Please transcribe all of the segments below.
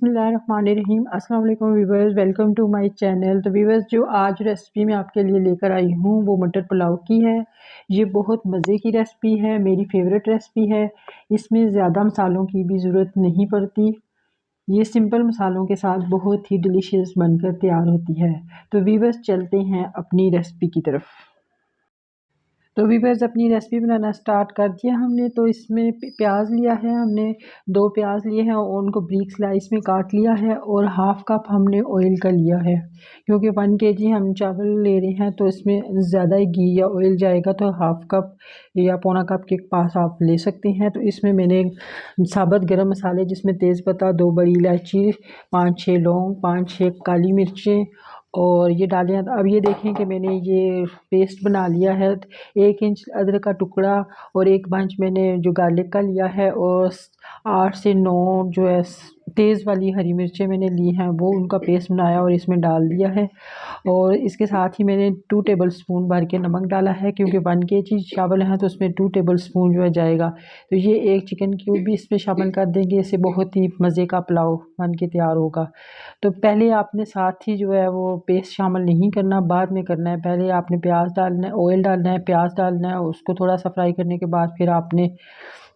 बिस्मिल्लाहिर्रहमानिर्रहीम। अस्सलाम वालेकुम viewers, welcome to my channel. तो व्यूअर्स, जो आज रेसिपी मैं आपके लिए लेकर आई हूँ वो मटर पुलाव की है। ये बहुत मज़े की रेसिपी है, मेरी फेवरेट रेसिपी है। इसमें ज़्यादा मसालों की भी ज़रूरत नहीं पड़ती। ये सिंपल मसालों के साथ बहुत ही डिलीशियस बनकर तैयार होती है। तो व्यूअर्स, चलते हैं अपनी रेसिपी की तरफ। तो वीवर्स, अपनी रेसिपी बनाना स्टार्ट कर दिया हमने। तो इसमें प्याज लिया है हमने, 2 प्याज लिए हैं और उनको ब्रीक स्लाइस में काट लिया है और हाफ़ कप हमने ऑयल का लिया है। क्योंकि 1 केजी हम चावल ले रहे हैं तो इसमें ज़्यादा घी या ऑयल जाएगा, तो हाफ़ कप या पौना कप के पास आप ले सकते हैं। तो इसमें मैंने साबुत गरम मसाले जिसमें तेज़पत्ता, 2 बड़ी इलायची, 5-6 लौंग, 5-6 काली मिर्चें और ये डाले हैं। अब ये देखें कि मैंने ये पेस्ट बना लिया है। 1 इंच अदरक का टुकड़ा और 1 बंच मैंने जो गार्लिक का लिया है और 8 से 9 जो है तेज़ वाली हरी मिर्चें मैंने ली हैं, वो उनका पेस्ट बनाया और इसमें डाल दिया है। और इसके साथ ही मैंने 2 टेबल स्पून भर के नमक डाला है, क्योंकि 1 केजी चावल हैं तो उसमें 2 टेबल स्पून जो है जाएगा। तो ये एक चिकन क्यूब भी इसमें शामिल कर देंगे, इससे बहुत ही मज़े का पुलाव बन के तैयार होगा। तो पहले आपने साथ ही जो है वो पेस्ट शामिल नहीं करना, बाद में करना है। पहले आपने प्याज डालना है, ऑयल डालना है, प्याज डालना है, उसको थोड़ा सा फ्राई करने के बाद फिर आपने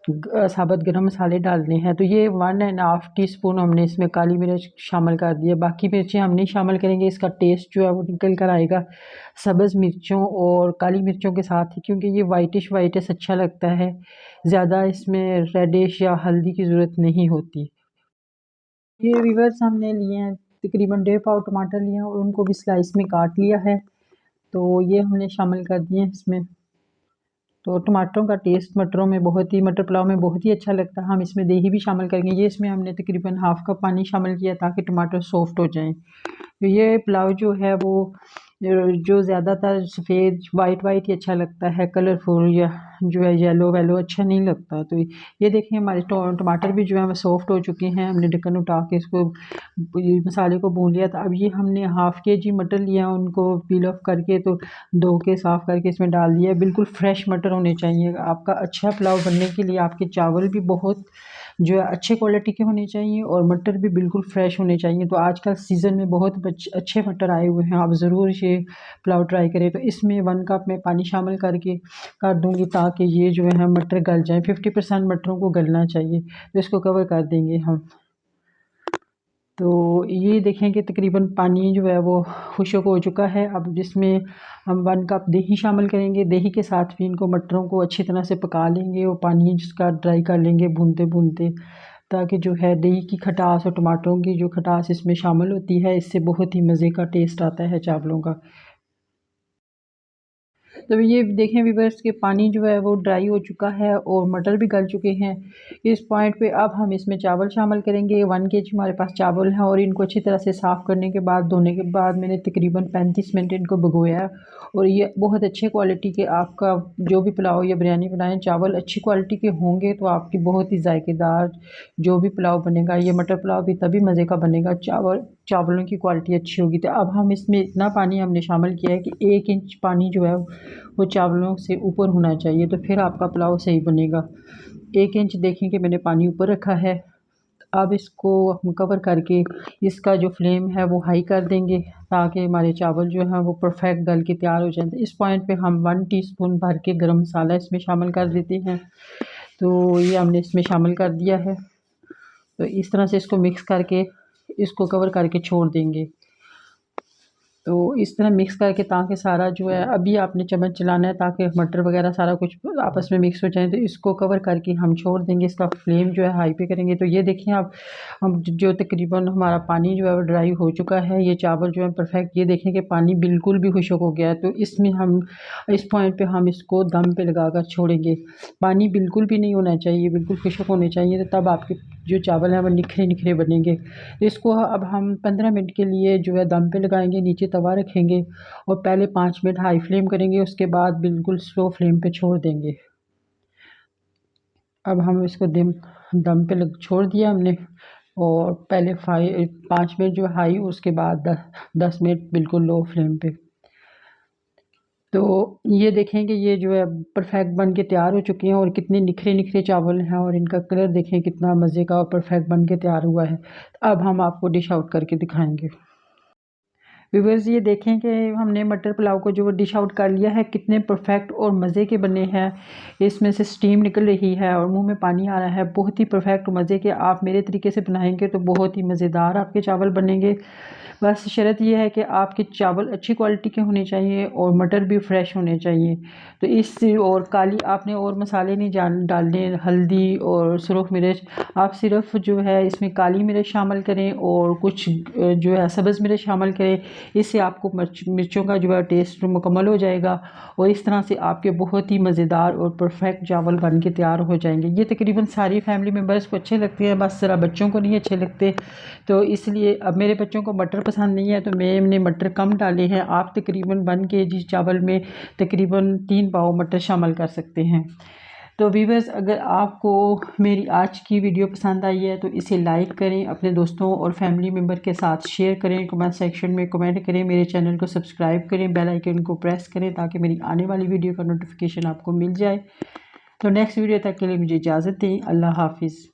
साबुत गरम मसाले डालने हैं। तो ये 1.5 टीस्पून हमने इसमें काली मिर्च शामिल कर दी है। बाकी मिर्चें हम नहीं शामिल करेंगे, इसका टेस्ट जो है वो निकल कर आएगा सब्ज़ मिर्चों और काली मिर्चों के साथ ही, क्योंकि ये वाइटिश वाइटिश अच्छा लगता है। ज़्यादा इसमें रेडिश या हल्दी की ज़रूरत नहीं होती। ये व्यूअर्स, हमने लिए हैं तकरीबन 1.5 पाव टमाटर लिए हैं और उनको भी स्लाइस में काट लिया है। तो ये हमने शामिल कर दिए हैं इसमें। तो टमाटरों का टेस्ट मटरों में बहुत ही, मटर पुलाव में बहुत ही अच्छा लगता है। हम इसमें दही भी शामिल करेंगे। ये इसमें हमने तकरीबन हाफ़ कप पानी शामिल किया ताकि टमाटर सॉफ्ट हो जाएं। तो ये पुलाव जो है वो जो ज़्यादातर सफ़ेद वाइट वाइट ही अच्छा लगता है, कलरफुल या जो है येलो वेलो अच्छा नहीं लगता। तो ये देखें, हमारे टमाटर भी जो है वो सॉफ्ट हो चुके हैं। हमने ढक्कन उठा के इसको मसाले को भून लिया था। अब ये हमने हाफ़ केजी मटर लिया, उनको पील ऑफ करके तो धो के साफ़ करके इसमें डाल दिया। बिल्कुल फ्रेश मटर होने चाहिए। आपका अच्छा पुलाव बनने के लिए आपके चावल भी बहुत जो है अच्छे क्वालिटी के होने चाहिए और मटर भी बिल्कुल फ्रेश होने चाहिए। तो आजकल सीज़न में बहुत अच्छे मटर आए हुए हैं, आप ज़रूर ये पुलाव ट्राई करें। तो इसमें 1 कप मैं पानी शामिल करके कर दूंगी ताकि ये जो है मटर गल जाए। 50% मटरों को गलना चाहिए। तो इसको कवर कर देंगे हम। तो ये देखें कि तकरीबन पानी जो है वो खुश्क हो चुका है। अब जिसमें हम 1 कप दही शामिल करेंगे। दही के साथ भी इनको मटरों को अच्छी तरह से पका लेंगे और पानी जिसका ड्राई कर लेंगे भूनते भूनते, ताकि जो है दही की खटास और टमाटरों की जो खटास इसमें शामिल होती है, इससे बहुत ही मज़े का टेस्ट आता है चावलों का। तो ये देखें व्यूअर्स के पानी जो है वो ड्राई हो चुका है और मटर भी गल चुके हैं। इस पॉइंट पे अब हम इसमें चावल शामिल करेंगे। 1 केजी हमारे पास चावल हैं और इनको अच्छी तरह से साफ़ करने के बाद, धोने के बाद मैंने तकरीबन 35 मिनट इनको भिगोया है। और ये बहुत अच्छे क्वालिटी के, आपका जो भी पुलाव या बिरयानी बनाएं, चावल अच्छी क्वालिटी के होंगे तो आपकी बहुत ही जायकेदार जो भी पुलाव बनेगा, ये मटर पुलाव भी तभी मज़े का बनेगा चावलों की क्वालिटी अच्छी होगी। तो अब हम इसमें इतना पानी हमने शामिल किया है कि 1 इंच पानी जो है वो चावलों से ऊपर होना चाहिए, तो फिर आपका पुलाव सही बनेगा। 1 इंच देखें कि मैंने पानी ऊपर रखा है। अब इसको हम कवर करके इसका जो फ्लेम है वो हाई कर देंगे ताकि हमारे चावल जो हैं वो परफेक्ट गल के तैयार हो जाएं। तो इस पॉइंट पे हम 1 टीस्पून भर के गरम मसाला इसमें शामिल कर देते हैं। तो ये हमने इसमें शामिल कर दिया है। तो इस तरह से इसको मिक्स करके इसको कवर करके छोड़ देंगे। तो इस तरह मिक्स करके ताकि सारा जो है, अभी आपने चम्मच चलाना है ताकि मटर वगैरह सारा कुछ आपस में मिक्स हो जाए। तो इसको कवर करके हम छोड़ देंगे। इसका फ्लेम जो है हाई पे करेंगे। तो ये देखिए आप, हम जो तकरीबन हमारा पानी जो है वो ड्राई हो चुका है। ये चावल जो है परफेक्ट, ये देखें कि पानी बिल्कुल भी खुश्क हो गया है। तो इसमें हम इस पॉइंट पे हम इसको दम पे लगा कर छोड़ेंगे। पानी बिल्कुल भी नहीं होना चाहिए, बिल्कुल खुश्क होने चाहिए, तो तब आपके जो चावल हैं वो निखरे निखरे बनेंगे। तो इसको अब हम 15 मिनट के लिए जो है दम पे लगाएंगे, नीचे तवा रखेंगे और पहले 5 मिनट हाई फ्लेम करेंगे, उसके बाद बिल्कुल स्लो फ्लेम पे छोड़ देंगे। अब हम इसको दम पे छोड़ दिया हमने और पहले 5 मिनट जो हाई, उसके बाद 10 मिनट बिल्कुल लो फ्लेम पे। तो ये देखें कि ये जो है परफेक्ट बन के तैयार हो चुके हैं और कितने निखरे निखरे चावल हैं और इनका कलर देखें कितना मज़े का और परफेक्ट बन के तैयार हुआ है। अब हम आपको डिश आउट करके दिखाएंगे। व्यूअर्स ये देखें कि हमने मटर पुलाव को जो डिश आउट कर लिया है, कितने परफेक्ट और मज़े के बने हैं। इसमें से स्टीम निकल रही है और मुंह में पानी आ रहा है। बहुत ही परफेक्ट मज़े के। आप मेरे तरीके से बनाएंगे तो बहुत ही मज़ेदार आपके चावल बनेंगे। बस शर्त यह है कि आपके चावल अच्छी क्वालिटी के होने चाहिए और मटर भी फ्रेश होने चाहिए। तो इस और काली आपने और मसाले नहीं डालने, हल्दी और सुरख मिर्च। आप सिर्फ जो है इसमें काली मिर्च शामिल करें और कुछ जो है सब्ज़ मिर्च शामिल करें। इससे आपको मिर्चों का जो है टेस्ट मुकम्मल हो जाएगा और इस तरह से आपके बहुत ही मज़ेदार और परफेक्ट चावल बन के तैयार हो जाएंगे। ये तकरीबन सारी फैमिली मेम्बर्स को अच्छे लगते हैं, बस ज़रा बच्चों को नहीं अच्छे लगते। तो इसलिए अब मेरे बच्चों को मटर पसंद नहीं है तो मैंने मटर कम डाले हैं। आप तकरीबन 1 kg चावल में तकरीबन 3 पाव मटर शामिल कर सकते हैं। तो व्यूअर्स अगर आपको मेरी आज की वीडियो पसंद आई है तो इसे लाइक करें, अपने दोस्तों और फैमिली मेम्बर के साथ शेयर करें, कमेंट सेक्शन में कमेंट करें, मेरे चैनल को सब्सक्राइब करें, बेल आइकन को प्रेस करें ताकि मेरी आने वाली वीडियो का नोटिफिकेशन आपको मिल जाए। तो नेक्स्ट वीडियो तक के लिए मुझे इजाज़त दें। अल्लाह हाफिज़।